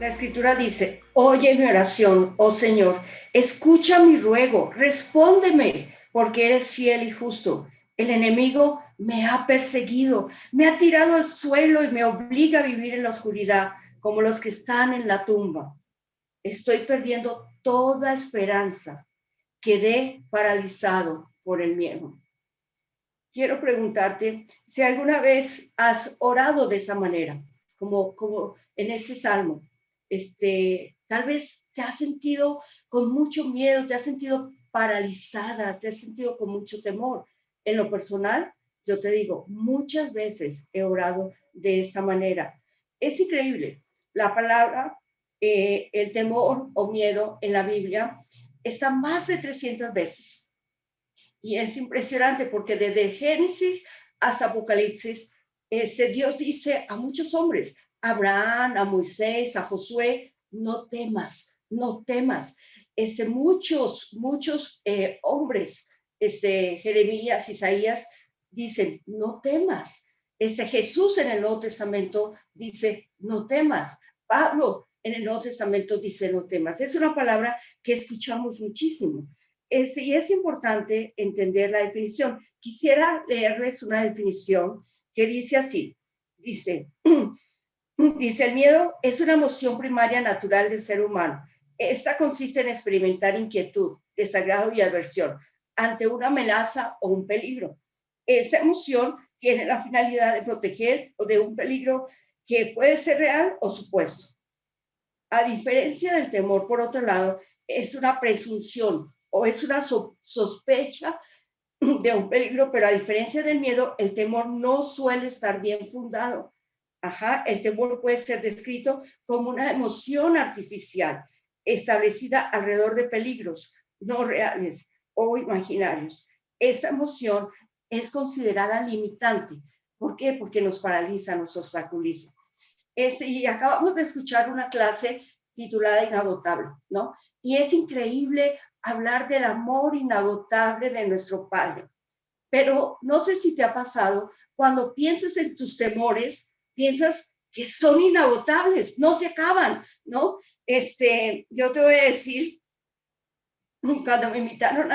La escritura dice, oye mi oración, oh Señor, escucha mi ruego, respóndeme, porque eres fiel y justo. El enemigo me ha perseguido, me ha tirado al suelo y me obliga a vivir en la oscuridad, como los que están en la tumba. Estoy perdiendo toda esperanza. Quedé paralizado por el miedo. Quiero preguntarte si alguna vez has orado de esa manera, como en este salmo. Tal vez te has sentido con mucho miedo, te has sentido paralizada, te has sentido con mucho temor. En lo personal, yo te digo, muchas veces he orado de esta manera. Es increíble. La palabra, el temor o miedo en la Biblia está más de 300 veces. Y es impresionante porque desde Génesis hasta Apocalipsis, Dios dice a muchos hombres, a Abraham, a Moisés, a Josué, no temas, no temas. Muchos hombres, Jeremías, Isaías, dicen, no temas. Jesús en el Nuevo Testamento dice, no temas. Pablo en el Nuevo Testamento dice, no temas. Es una palabra que escuchamos muchísimo. Y es importante entender la definición. Quisiera leerles una definición que dice así. Dice, dice, el miedo es una emoción primaria natural del ser humano. Esta consiste en experimentar inquietud, desagrado y aversión ante una amenaza o un peligro. Esa emoción tiene la finalidad de proteger o de un peligro que puede ser real o supuesto. A diferencia del temor, por otro lado, es una presunción o es una sospecha de un peligro, pero a diferencia del miedo, el temor no suele estar bien fundado. Ajá, el temor puede ser descrito como una emoción artificial establecida alrededor de peligros no reales o imaginarios. Esta emoción es considerada limitante. ¿Por qué? Porque nos paraliza, nos obstaculiza. Y acabamos de escuchar una clase titulada Inagotable, ¿no? Y es increíble hablar del amor inagotable de nuestro Padre. Pero no sé si te ha pasado, cuando piensas en tus temores, piensas que son inagotables, no se acaban, ¿no? Yo te voy a decir, cuando me invitaron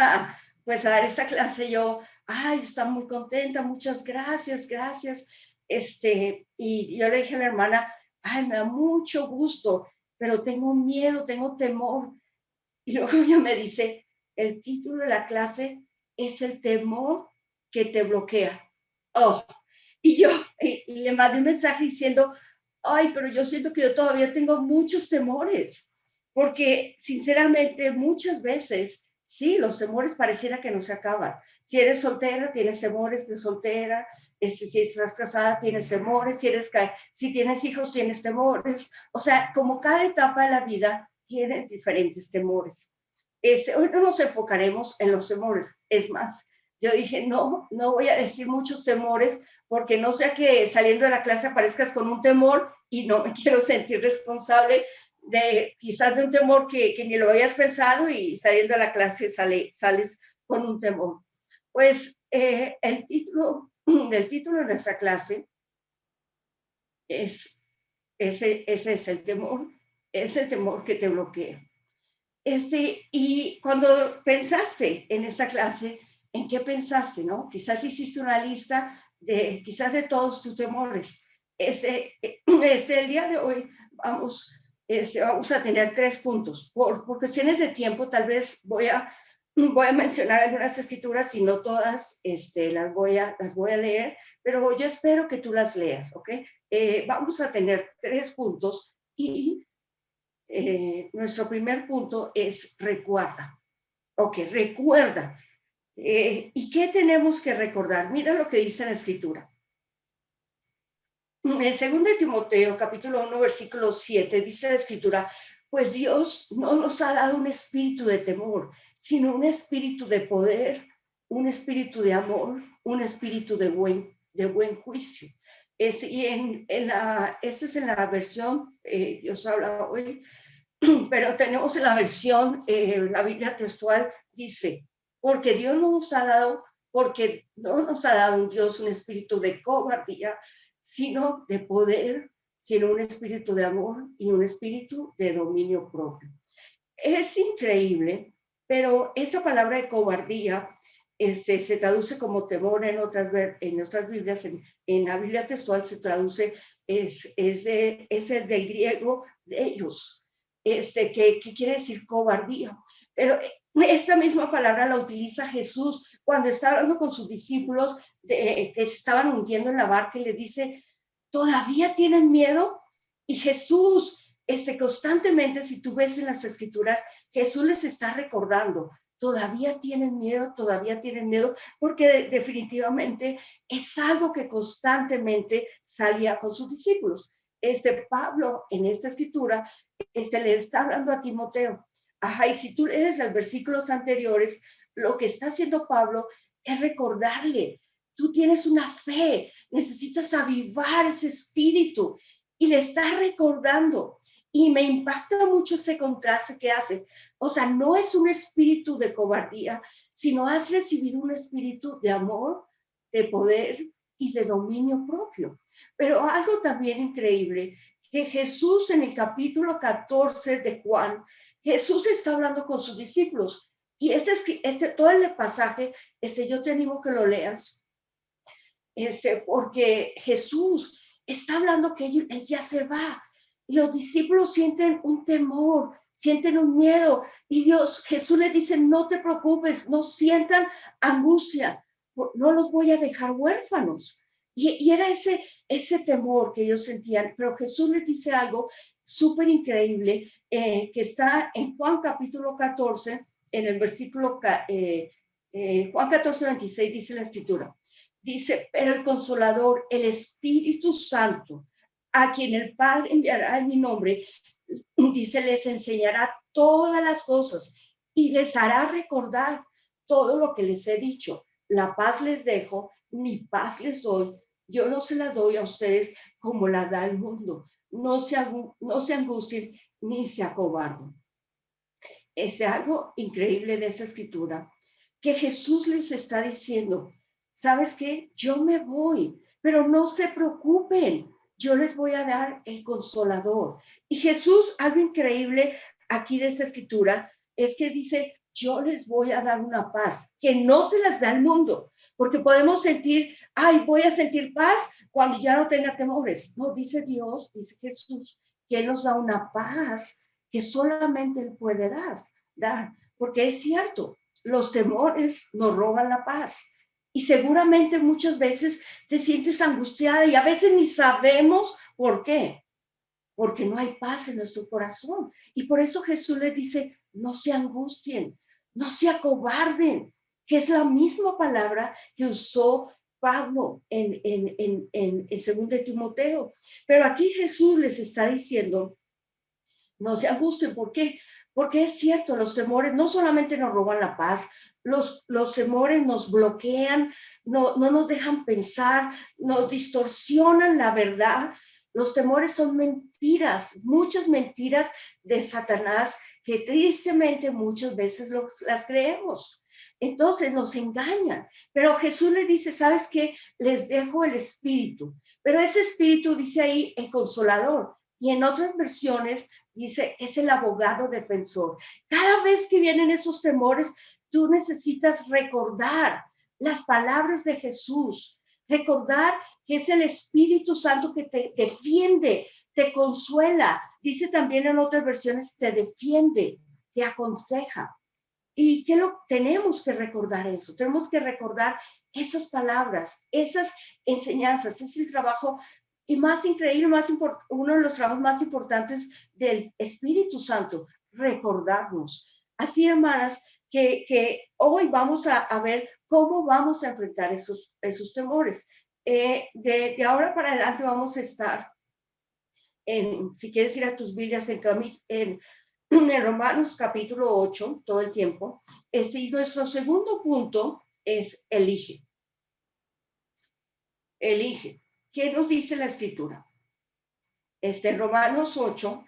pues a dar esta clase, yo, ay, estaba muy contenta, muchas gracias, gracias. Y yo le dije a la hermana, ay, me da mucho gusto, pero tengo miedo, tengo temor. Y luego ella me dice, el título de la clase es el temor que te bloquea. Oh, y le mandé un mensaje diciendo, ay, pero yo siento que yo todavía tengo muchos temores, porque sinceramente muchas veces, sí, los temores pareciera que no se acaban. Si eres soltera, tienes temores de soltera, si estás casada, tienes temores, si tienes hijos, tienes temores. O sea, como cada etapa de la vida tiene diferentes temores. Hoy no nos enfocaremos en los temores. Es más, yo dije, no voy a decir muchos temores porque no sea que saliendo de la clase aparezcas con un temor y no me quiero sentir responsable de quizás de un temor que ni lo habías pensado y saliendo de la clase sales con un temor. Pues el título de nuestra clase ese es el temor que te bloquea. Y cuando pensaste en esta clase, ¿en qué pensaste, no? Quizás hiciste una lista quizás de todos tus temores. El día de hoy vamos a tener 3 puntos. Por cuestiones de tiempo, tal vez voy a mencionar algunas escrituras y no todas las voy a leer, pero yo espero que tú las leas, ¿ok? Vamos a tener 3 puntos y nuestro primer punto es recuerda. Ok, recuerda. ¿Y qué tenemos que recordar? Mira lo que dice la escritura. En 2 Timoteo, capítulo 1, versículo 7, dice la escritura, pues Dios no nos ha dado un espíritu de temor, sino un espíritu de poder, un espíritu de amor, un espíritu de buen juicio. Esta es en la versión, Dios habla hoy, pero tenemos en la versión, la Biblia textual dice, porque no nos ha dado un Dios un espíritu de cobardía, sino de poder, sino un espíritu de amor y un espíritu de dominio propio. Es increíble, pero esa palabra de cobardía se traduce como temor en otras Biblias, en la Biblia textual se traduce, es el del griego de ellos, que quiere decir cobardía. Pero esta misma palabra la utiliza Jesús cuando está hablando con sus discípulos que se estaban hundiendo en la barca y les dice, ¿todavía tienen miedo? Y Jesús, constantemente, si tú ves en las escrituras, Jesús les está recordando, todavía tienen miedo, porque definitivamente es algo que constantemente salía con sus discípulos. Pablo, en esta escritura, le está hablando a Timoteo. Ajá, y si tú lees los versículos anteriores, lo que está haciendo Pablo es recordarle, tú tienes una fe, necesitas avivar ese espíritu, y le está recordando. Y me impacta mucho ese contraste que hace. O sea, no es un espíritu de cobardía, sino has recibido un espíritu de amor, de poder y de dominio propio. Pero algo también increíble, que Jesús en el capítulo 14 de Juan, Jesús está hablando con sus discípulos. Y todo el pasaje, yo te animo que lo leas, porque Jesús está hablando que él ya se va. Y los discípulos sienten un temor, sienten un miedo. Y Jesús les dice, no te preocupes, no sientan angustia, no los voy a dejar huérfanos. Y era ese temor que ellos sentían. Pero Jesús les dice algo súper increíble, que está en Juan capítulo 14, en el versículo, Juan 14, 26, dice la escritura. Dice, pero el Consolador, el Espíritu Santo, a quien el Padre enviará en mi nombre, dice, les enseñará todas las cosas y les hará recordar todo lo que les he dicho. La paz les dejo, mi paz les doy. Yo no se la doy a ustedes como la da el mundo. No se angustien ni se acobarden. Es algo increíble de esa escritura, que Jesús les está diciendo, ¿sabes qué? Yo me voy, pero no se preocupen, yo les voy a dar el Consolador. Y Jesús, algo increíble aquí de esa escritura, es que dice, yo les voy a dar una paz que no se las da el mundo, porque podemos sentir, ay, voy a sentir paz cuando ya no tenga temores. No, dice Dios, dice Jesús, que Él nos da una paz que solamente Él puede dar, porque es cierto, los temores nos roban la paz. Y seguramente muchas veces te sientes angustiada y a veces ni sabemos por qué, porque no hay paz en nuestro corazón. Y por eso Jesús les dice, no se angustien, no se acobarden, que es la misma palabra que usó Pablo en 2 de Timoteo. Pero aquí Jesús les está diciendo, no se angustien. ¿Por qué? Porque es cierto, los temores no solamente nos roban la paz, los temores nos bloquean, no nos dejan pensar, nos distorsionan la verdad. Los temores son mentiras, muchas mentiras de Satanás que tristemente muchas veces las creemos. Entonces nos engañan. Pero Jesús les dice, ¿sabes qué? Les dejo el Espíritu. Pero ese Espíritu dice ahí el Consolador. Y en otras versiones dice, es el abogado defensor. Cada vez que vienen esos temores, tú necesitas recordar las palabras de Jesús, recordar que es el Espíritu Santo que te defiende, te consuela. Dice también en otras versiones, te defiende, te aconseja. ¿Y qué tenemos que recordar eso? Tenemos que recordar esas palabras, esas enseñanzas. Es el trabajo y más increíble, uno de los trabajos más importantes del Espíritu Santo, recordarnos. Así, hermanas, que hoy vamos a ver cómo vamos a enfrentar esos temores. De ahora para adelante vamos a estar, si quieres ir a tus Biblias, en Romanos capítulo 8, todo el tiempo. Y nuestro segundo punto es elige. Elige. ¿Qué nos dice la escritura? Romanos 8,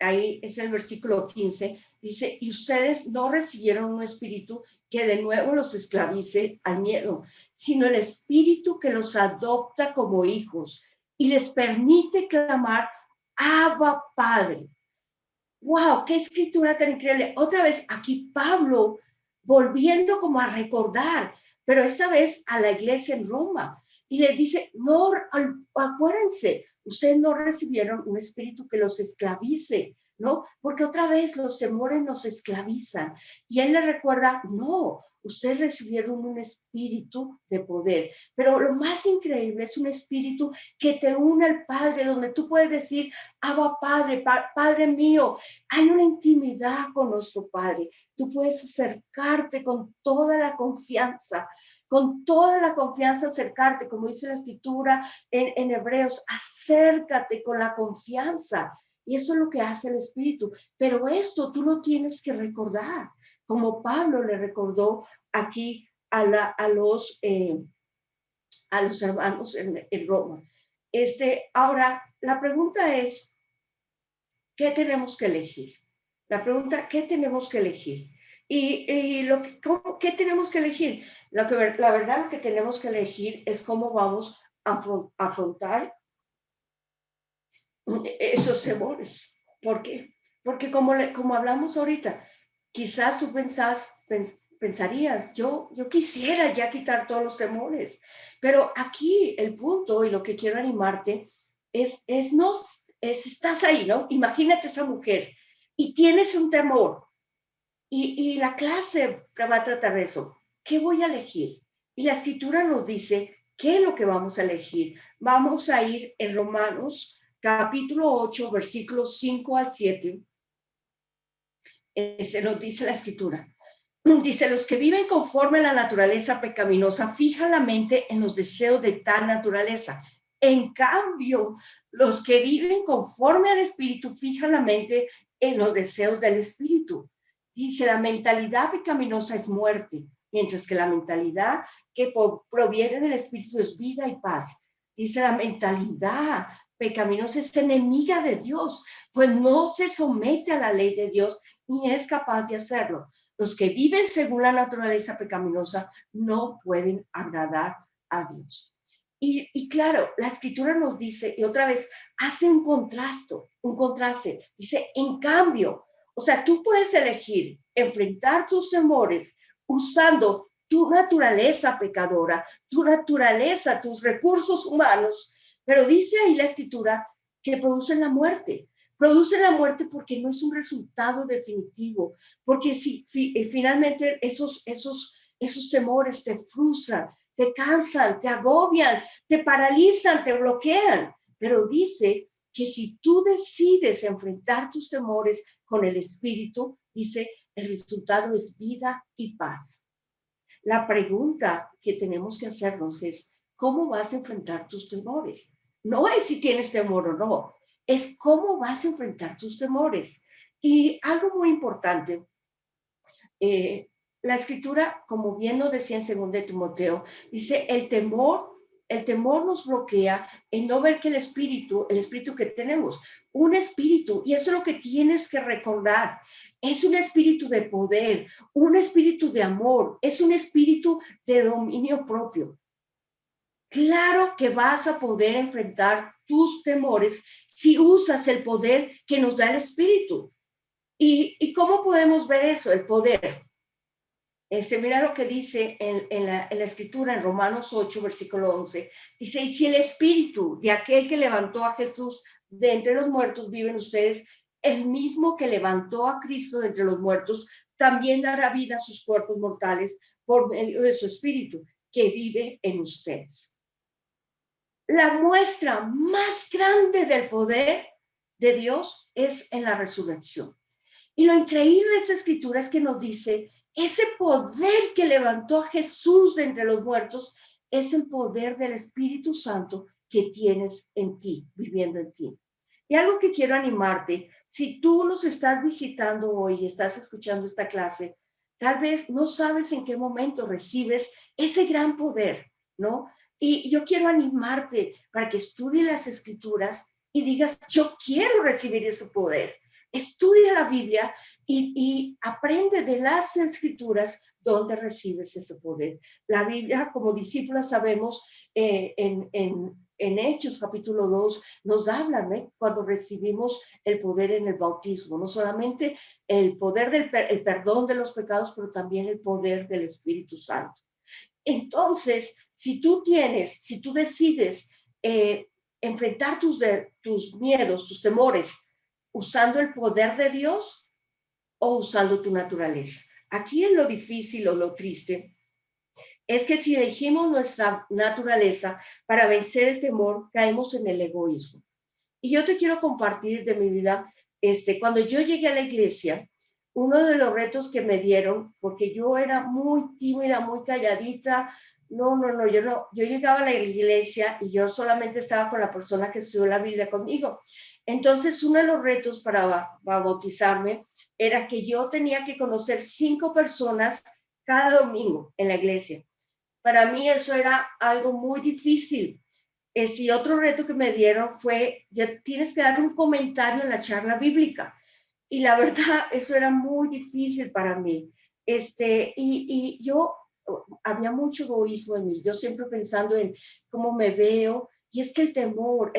ahí es el versículo 15, dice, y ustedes no recibieron un espíritu que de nuevo los esclavice al miedo, sino el espíritu que los adopta como hijos. y les permite clamar, Abba Padre. ¡Wow! ¡Qué escritura tan increíble! Otra vez aquí Pablo volviendo como a recordar, pero esta vez a la iglesia en Roma. Y les dice, no, acuérdense, ustedes no recibieron un espíritu que los esclavice, ¿no? Porque otra vez los temores nos esclavizan. Y él le recuerda, no, ustedes recibieron un espíritu de poder. Pero lo más increíble es un espíritu que te une al Padre, donde tú puedes decir, Abba Padre, Padre mío, hay una intimidad con nuestro Padre. Tú puedes acercarte con toda la confianza acercarte, como dice la escritura en Hebreos, acércate con la confianza. Y eso es lo que hace el Espíritu. Pero esto tú lo tienes que recordar, como Pablo le recordó aquí a los hermanos en Roma. Ahora, la pregunta es, ¿qué tenemos que elegir? La pregunta, ¿qué tenemos que elegir? ¿Qué tenemos que elegir? La verdad, lo que tenemos que elegir es cómo vamos a afrontar esos temores. ¿Por qué? Porque como hablamos ahorita, quizás tú pensarías, yo quisiera ya quitar todos los temores, pero aquí el punto y lo que quiero animarte estás ahí, ¿no? Imagínate esa mujer y tienes un temor y la clase va a tratar de eso. ¿Qué voy a elegir? Y la escritura nos dice qué es lo que vamos a elegir. Vamos a ir en Romanos capítulo 8, versículos 5 al 7. Se nos dice la escritura. Dice, los que viven conforme a la naturaleza pecaminosa fijan la mente en los deseos de tal naturaleza. En cambio, los que viven conforme al Espíritu fijan la mente en los deseos del Espíritu. Dice, la mentalidad pecaminosa es muerte, mientras que la mentalidad que proviene del Espíritu es vida y paz. Dice, la mentalidad pecaminosa es enemiga de Dios, pues no se somete a la ley de Dios ni es capaz de hacerlo. Los que viven según la naturaleza pecaminosa no pueden agradar a Dios. Y claro, la escritura nos dice, y otra vez, hace un contraste. Dice, en cambio, o sea, tú puedes elegir enfrentar tus temores usando tu naturaleza pecadora, tu naturaleza, tus recursos humanos, pero dice ahí la escritura que producen la muerte. Produce la muerte porque no es un resultado definitivo, porque si finalmente esos temores te frustran, te cansan, te agobian, te paralizan, te bloquean. Pero dice que si tú decides enfrentar tus temores con el Espíritu, dice, el resultado es vida y paz. La pregunta que tenemos que hacernos es, ¿cómo vas a enfrentar tus temores? No es si tienes temor o no, es cómo vas a enfrentar tus temores. Y algo muy importante, la escritura, como bien lo decía en 2 Timoteo, dice, el temor nos bloquea en no ver que el espíritu que tenemos, un espíritu, y eso es lo que tienes que recordar, es un espíritu de poder, un espíritu de amor, es un espíritu de dominio propio. Claro que vas a poder enfrentar tus temores si usas el poder que nos da el espíritu. ¿Y cómo podemos ver eso? El poder. Mira lo que dice en la escritura en Romanos 8, versículo 11. Dice, y si el espíritu de aquel que levantó a Jesús de entre los muertos vive en ustedes, el mismo que levantó a Cristo de entre los muertos, también dará vida a sus cuerpos mortales por medio de su espíritu que vive en ustedes. La muestra más grande del poder de Dios es en la resurrección. Y lo increíble de esta escritura es que nos dice, ese poder que levantó a Jesús de entre los muertos es el poder del Espíritu Santo que tienes en ti, viviendo en ti. Y algo que quiero animarte, si tú nos estás visitando hoy y estás escuchando esta clase, tal vez no sabes en qué momento recibes ese gran poder, ¿no? Y yo quiero animarte para que estudies las escrituras y digas, yo quiero recibir ese poder. Estudia la Biblia y aprende de las escrituras donde recibes ese poder. La Biblia, como discípulos sabemos, en en Hechos capítulo 2 nos hablan, ¿eh? Cuando recibimos el poder en el bautismo, no solamente el poder el perdón de los pecados, pero también el poder del Espíritu Santo. Entonces, si tú decides enfrentar tus miedos, tus temores, usando el poder de Dios o usando tu naturaleza. Aquí es lo difícil o lo triste, es que si elegimos nuestra naturaleza para vencer el temor, caemos en el egoísmo. Y yo te quiero compartir de mi vida, cuando yo llegué a la iglesia, uno de los retos que me dieron, porque yo era muy tímida, muy calladita, yo llegaba a la iglesia y yo solamente estaba con la persona que estudió la Biblia conmigo. Entonces, uno de los retos para bautizarme era que yo tenía que conocer 5 personas cada domingo en la iglesia. Para mí eso era algo muy difícil. Y otro reto que me dieron fue, ya tienes que dar un comentario en la charla bíblica. Y la verdad, eso era muy difícil para mí. Yo, había mucho egoísmo en mí. Yo siempre pensando en cómo me veo. Y es que el temor,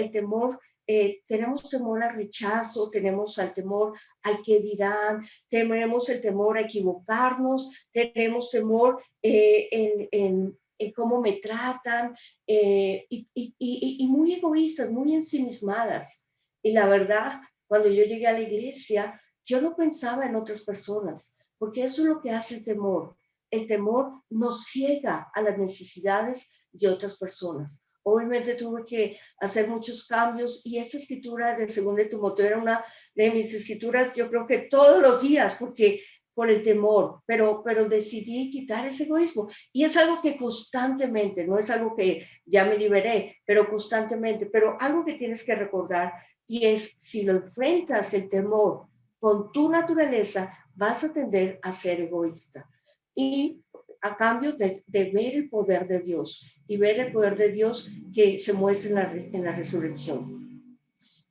tenemos temor al rechazo, tenemos el temor al que dirán, tenemos el temor a equivocarnos, tenemos temor en cómo me tratan, y muy egoístas, muy ensimismadas. Y la verdad, cuando yo llegué a la iglesia, yo no pensaba en otras personas, porque eso es lo que hace el temor. El temor nos ciega a las necesidades de otras personas. Obviamente tuve que hacer muchos cambios y esa escritura de 2 de Timoteo era una de mis escrituras, yo creo que todos los días, porque por el temor, pero decidí quitar ese egoísmo. Y es algo que constantemente, no es algo que ya me liberé, pero constantemente, pero algo que tienes que recordar, y es, si lo enfrentas el temor con tu naturaleza, vas a tender a ser egoísta. Y a cambio de ver el poder de Dios, y ver el poder de Dios que se muestra en la resurrección.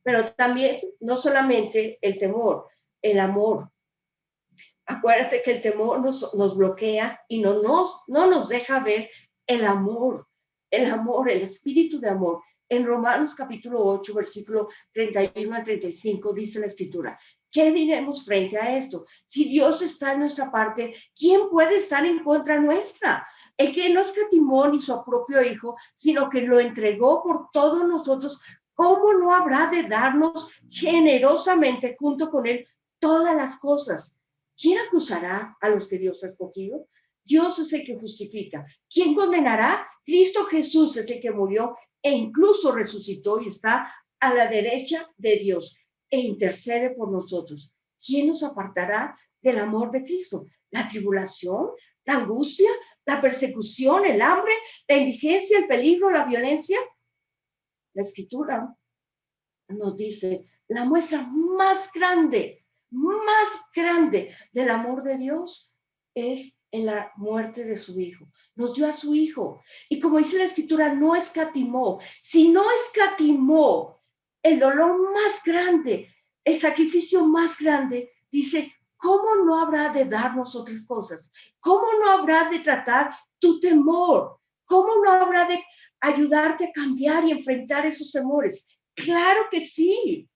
Pero también, no solamente el temor, el amor. Acuérdate que el temor nos bloquea y no nos deja ver el amor, el espíritu de amor. En Romanos capítulo 8, versículo 31 al 35, dice la escritura: ¿qué diremos frente a esto? Si Dios está en nuestra parte, ¿quién puede estar en contra nuestra? El que no escatimó ni su propio Hijo, sino que lo entregó por todos nosotros, ¿cómo no habrá de darnos generosamente junto con Él todas las cosas? ¿Quién acusará a los que Dios ha escogido? Dios es el que justifica. ¿Quién condenará? Cristo Jesús es el que murió e incluso resucitó y está a la derecha de Dios e intercede por nosotros. ¿Quién nos apartará del amor de Cristo? ¿La tribulación? ¿La angustia? ¿La persecución? ¿El hambre? ¿La indigencia? ¿El peligro? ¿La violencia? La Escritura nos dice la muestra más grande del amor de Dios es en la muerte de su Hijo. Nos dio a su Hijo. Y como dice la Escritura, no escatimó. Si no escatimó el dolor más grande, el sacrificio más grande, dice, ¿cómo no habrá de darnos otras cosas? ¿Cómo no habrá de tratar tu temor? ¿Cómo no habrá de ayudarte a cambiar y enfrentar esos temores? Claro que sí.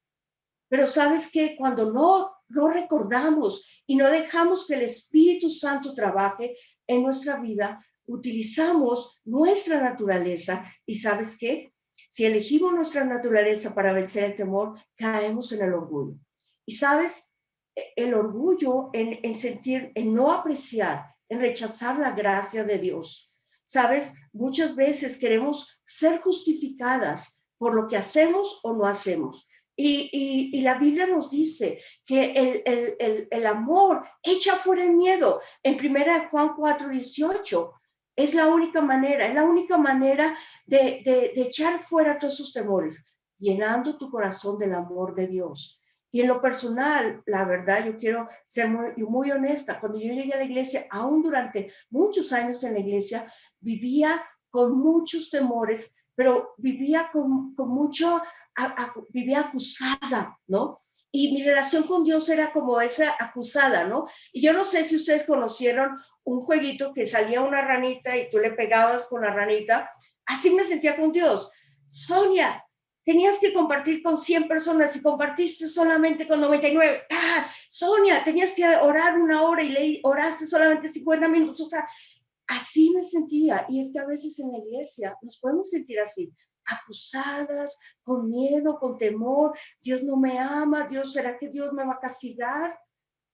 Pero sabes que cuando no recordamos y no dejamos que el Espíritu Santo trabaje en nuestra vida, utilizamos nuestra naturaleza y ¿sabes qué? Si elegimos nuestra naturaleza para vencer el temor, caemos en el orgullo. Y sabes, el orgullo en no apreciar, en rechazar la gracia de Dios. Sabes, muchas veces queremos ser justificadas por lo que hacemos o no hacemos. Y la Biblia nos dice que el amor echa fuera el miedo. En 1 Juan 4:18 es la única manera de echar fuera todos esos temores, llenando tu corazón del amor de Dios. Y en lo personal, la verdad, yo quiero ser muy honesta. Cuando yo llegué a la iglesia, aún durante muchos años en la iglesia, vivía con muchos temores, pero vivía con mucho vivía acusada, ¿no? Y mi relación con Dios era como esa acusada, ¿no? Y yo no sé si ustedes conocieron un jueguito que salía una ranita y tú le pegabas con la ranita. Así me sentía con Dios. Sonia, tenías que compartir con 100 personas y compartiste solamente con 99. ¡Ah! Sonia, tenías que orar 1 hora y oraste solamente 50 minutos. O sea, así me sentía. Y es que a veces en la iglesia nos podemos sentir así, acusadas, con miedo, con temor. Dios no me ama. Dios, ¿será que Dios me va a castigar?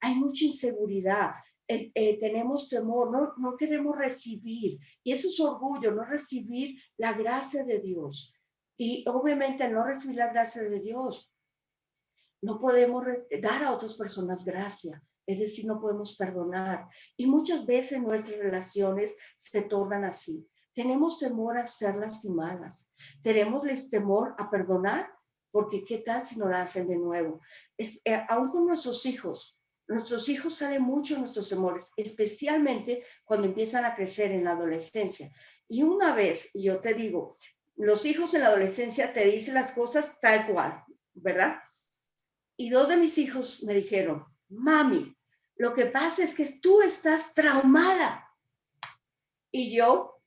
Hay mucha inseguridad. Tenemos temor, no queremos recibir. Y eso es orgullo, no recibir la gracia de Dios. Y obviamente al no recibir la gracia de Dios, no podemos dar a otras personas gracia. Es decir, no podemos perdonar. Y muchas veces nuestras relaciones se tornan así. Tenemos temor a ser lastimadas. Tenemos temor a perdonar, porque ¿qué tal si no la hacen de nuevo? Aún con nuestros hijos salen mucho nuestros temores, especialmente cuando empiezan a crecer en la adolescencia. Y una vez, yo te digo, los hijos en la adolescencia te dicen las cosas tal cual, ¿verdad? Y 2 de mis hijos me dijeron, mami, lo que pasa es que tú estás traumada. Y yo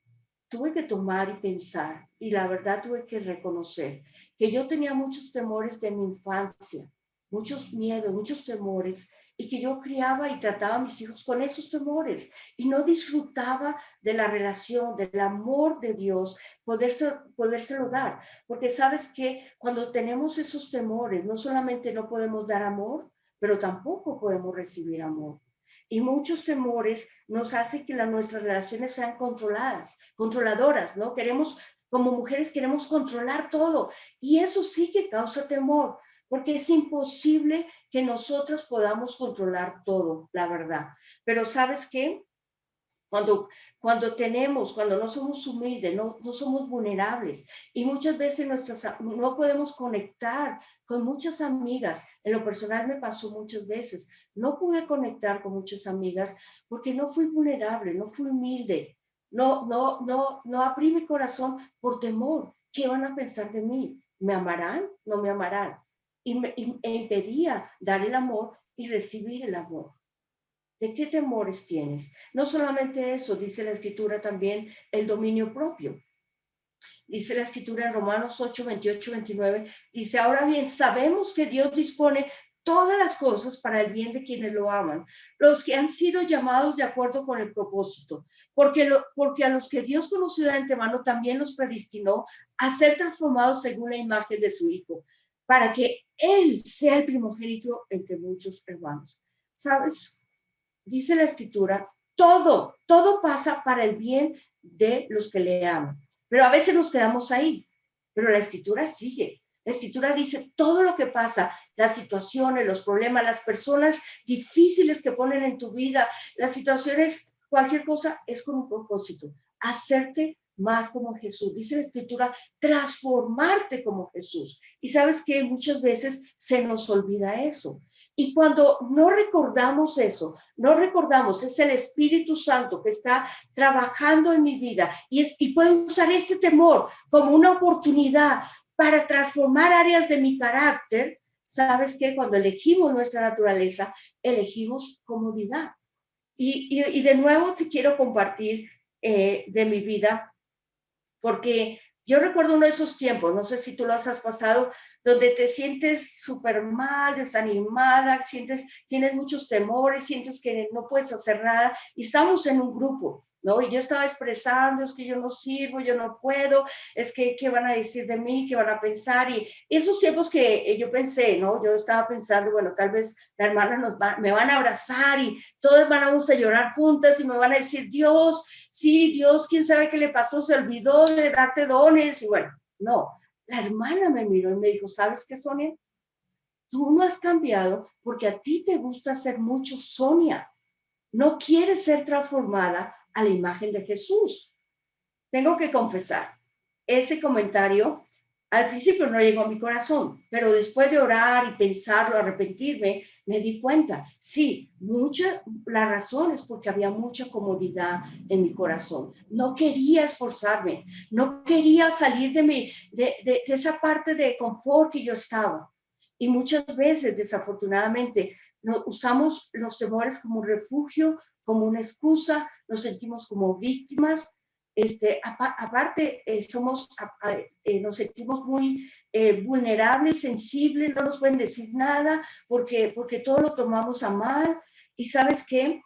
tuve que tomar y pensar, y la verdad tuve que reconocer que yo tenía muchos temores de mi infancia, muchos miedos, muchos temores, y que yo criaba y trataba a mis hijos con esos temores, y no disfrutaba de la relación, del amor de Dios, podérselo dar. Porque sabes que cuando tenemos esos temores, no solamente no podemos dar amor, pero tampoco podemos recibir amor. Y muchos temores nos hacen que nuestras relaciones sean controladoras, ¿no? Como mujeres queremos controlar todo. Y eso sí que causa temor, porque es imposible que nosotros podamos controlar todo, la verdad. Pero ¿sabes qué? Cuando, cuando no somos humildes, no somos vulnerables, y muchas veces no podemos conectar con muchas amigas. En lo personal me pasó muchas veces. No pude conectar con muchas amigas porque no fui vulnerable, no fui humilde. No abrí mi corazón por temor. ¿Qué van a pensar de mí? ¿Me amarán? ¿No me amarán? E impedía dar el amor y recibir el amor. ¿De qué temores tienes? No solamente eso, dice la escritura también el dominio propio. Dice la escritura en Romanos 8, 28, 29, dice, ahora bien, sabemos que Dios dispone todas las cosas para el bien de quienes lo aman, los que han sido llamados de acuerdo con el propósito, porque a los que Dios conoció de antemano también los predestinó a ser transformados según la imagen de su Hijo, para que Él sea el primogénito entre muchos hermanos. ¿Sabes? Dice la escritura, todo pasa para el bien de los que le aman. Pero a veces nos quedamos ahí, pero la escritura sigue. La escritura dice todo lo que pasa, las situaciones, los problemas, las personas difíciles que ponen en tu vida, las situaciones, cualquier cosa es con un propósito, hacerte más como Jesús. Dice la escritura, transformarte como Jesús. Y sabes que muchas veces se nos olvida eso. Y cuando no recordamos eso, no recordamos, es el Espíritu Santo que está trabajando en mi vida y puede usar este temor como una oportunidad para transformar áreas de mi carácter. ¿Sabes qué? Cuando elegimos nuestra naturaleza, elegimos comodidad. Y de nuevo te quiero compartir de mi vida, porque yo recuerdo uno de esos tiempos, no sé si tú los has pasado, donde te sientes súper mal, desanimada, tienes muchos temores, sientes que no puedes hacer nada, y estamos en un grupo, ¿no? Y yo estaba expresando, es que yo no sirvo, yo no puedo, es que, ¿qué van a decir de mí? ¿Qué van a pensar? Y esos tiempos que yo pensé, ¿no? Yo estaba pensando, bueno, tal vez la hermana me van a abrazar y todos vamos a llorar juntas y me van a decir, Dios, sí, Dios, quién sabe qué le pasó, se olvidó de darte dones, y bueno, no. La hermana me miró y me dijo, ¿sabes qué, Sonia? Tú no has cambiado porque a ti te gusta ser mucho Sonia. No quieres ser transformada a la imagen de Jesús. Tengo que confesar, ese comentario al principio no llegó a mi corazón, pero después de orar y pensarlo, arrepentirme, me di cuenta, sí, la razón es porque había mucha comodidad en mi corazón. No quería esforzarme, no quería salir de esa parte de confort que yo estaba. Y muchas veces, desafortunadamente, usamos los temores como un refugio, como una excusa, nos sentimos como víctimas, Aparte, nos sentimos muy vulnerables, sensibles, no nos pueden decir nada porque todo lo tomamos a mal. Y ¿sabes qué?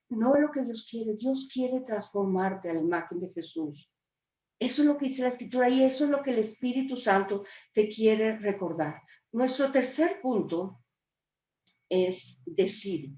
No es lo que Dios quiere. Dios quiere transformarte a la imagen de Jesús. Eso es lo que dice la Escritura y eso es lo que el Espíritu Santo te quiere recordar. Nuestro tercer punto es decir.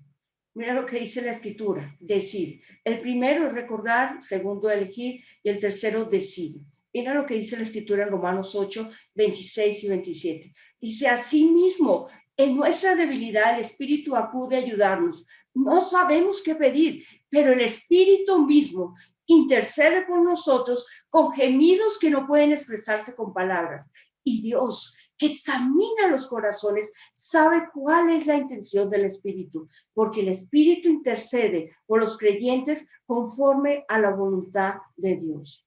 Mira lo que dice la Escritura, decir. El primero es recordar, segundo elegir y el tercero decir. Mira lo que dice la Escritura en Romanos 8, 26 y 27. Dice, asimismo, en nuestra debilidad el Espíritu acude a ayudarnos. No sabemos qué pedir, pero el Espíritu mismo intercede por nosotros con gemidos que no pueden expresarse con palabras. Y Dios, que examina los corazones, sabe cuál es la intención del Espíritu, porque el Espíritu intercede por los creyentes conforme a la voluntad de Dios.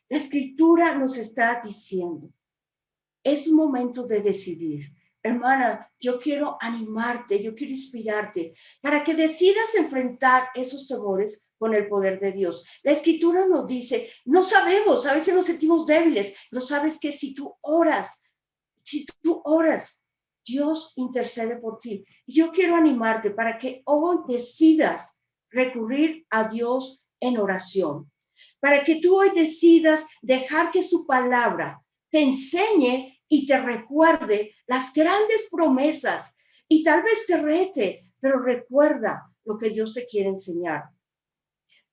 La Escritura nos está diciendo, es un momento de decidir. Hermana, yo quiero animarte, yo quiero inspirarte para que decidas enfrentar esos temores con el poder de Dios. La Escritura nos dice, no sabemos, a veces nos sentimos débiles, pero sabes que si tú oras, Dios intercede por ti. Yo quiero animarte para que hoy decidas recurrir a Dios en oración, para que tú hoy decidas dejar que su palabra te enseñe y te recuerde las grandes promesas y tal vez te rete, pero recuerda lo que Dios te quiere enseñar.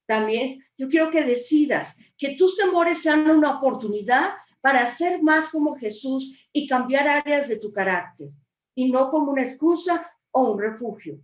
También yo quiero que decidas que tus temores sean una oportunidad para ser más como Jesús y cambiar áreas de tu carácter y no como una excusa o un refugio.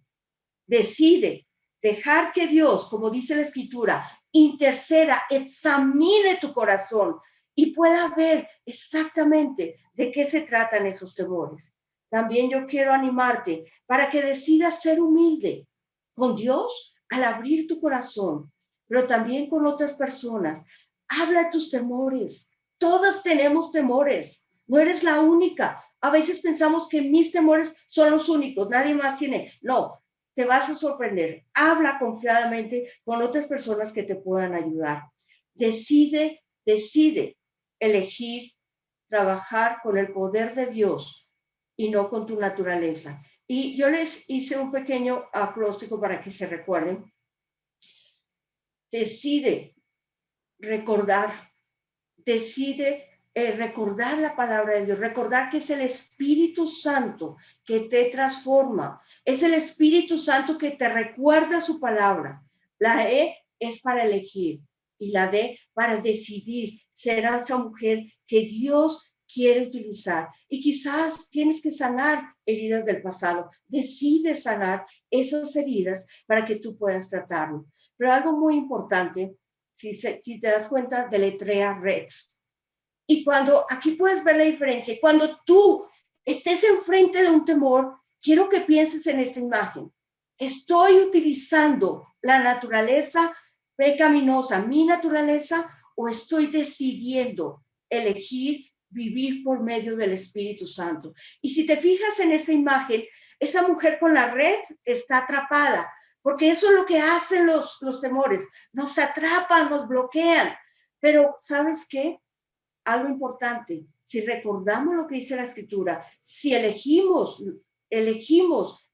Decide dejar que Dios, como dice la Escritura, interceda, examine tu corazón y pueda ver exactamente de qué se tratan esos temores. También yo quiero animarte para que decidas ser humilde con Dios al abrir tu corazón, pero también con otras personas. Habla de tus temores. Todas tenemos temores. No eres la única. A veces pensamos que mis temores son los únicos. Nadie más tiene. No, te vas a sorprender. Habla confiadamente con otras personas que te puedan ayudar. Decide elegir trabajar con el poder de Dios y no con tu naturaleza. Y yo les hice un pequeño acróstico para que se recuerden. Decide recordar, recordar la palabra de Dios, recordar que es el Espíritu Santo que te transforma, es el Espíritu Santo que te recuerda su palabra. La E es para elegir y la D para decidir ser esa mujer que Dios quiere utilizar. Y quizás tienes que sanar heridas del pasado. Decide sanar esas heridas para que tú puedas tratarlo. Pero algo muy importante, si te das cuenta, deletrea REX. Y cuando, aquí puedes ver la diferencia, cuando tú estés enfrente de un temor, quiero que pienses en esta imagen. Estoy utilizando la naturaleza pecaminosa, mi naturaleza, o estoy decidiendo elegir vivir por medio del Espíritu Santo. Y si te fijas en esta imagen, esa mujer con la red está atrapada, porque eso es lo que hacen los temores, nos atrapan, nos bloquean. Pero ¿sabes qué? Algo importante, si recordamos lo que dice la Escritura, si elegimos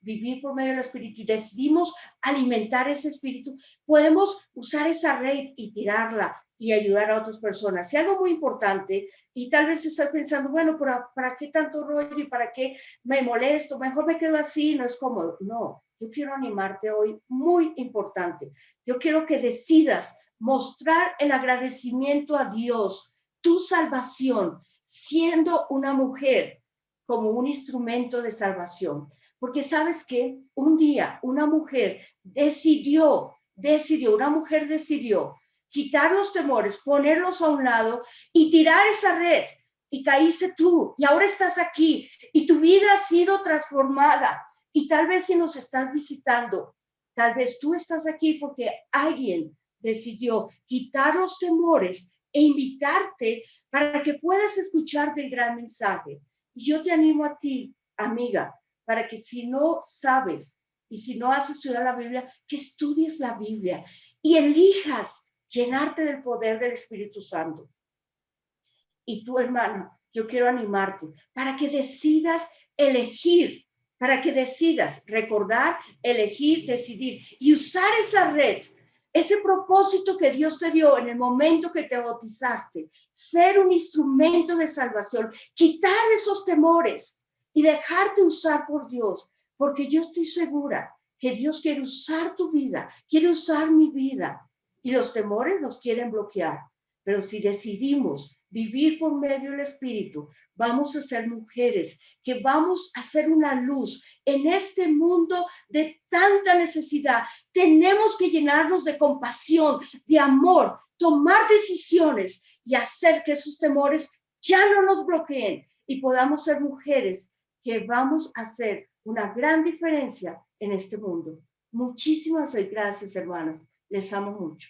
vivir por medio del Espíritu y decidimos alimentar ese Espíritu, podemos usar esa red y tirarla y ayudar a otras personas. Y algo muy importante, y tal vez estás pensando, bueno, ¿para qué tanto rollo y para qué me molesto? Mejor me quedo así, no es cómodo. No, yo quiero animarte hoy, muy importante. Yo quiero que decidas mostrar el agradecimiento a Dios, tu salvación, siendo una mujer como un instrumento de salvación. Porque sabes que un día una mujer decidió quitar los temores, ponerlos a un lado y tirar esa red. Y caíste tú y ahora estás aquí y tu vida ha sido transformada. Y tal vez si nos estás visitando, tal vez tú estás aquí porque alguien decidió quitar los temores e invitarte para que puedas escuchar del gran mensaje. Y yo te animo a ti, amiga, para que si no sabes y si no has estudiado la Biblia, que estudies la Biblia y elijas llenarte del poder del Espíritu Santo. Y tú, hermano, yo quiero animarte para que decidas elegir, para que decidas recordar, elegir, decidir y usar esa red, ese propósito que Dios te dio en el momento que te bautizaste, ser un instrumento de salvación, quitar esos temores y dejarte usar por Dios, porque yo estoy segura que Dios quiere usar tu vida, quiere usar mi vida, y los temores nos quieren bloquear. Pero si decidimos vivir por medio del Espíritu, vamos a ser mujeres que vamos a ser una luz en este mundo de tanta necesidad. Tenemos que llenarnos de compasión, de amor, tomar decisiones y hacer que esos temores ya no nos bloqueen y podamos ser mujeres que vamos a hacer una gran diferencia en este mundo. Muchísimas gracias, hermanas. Les amo mucho.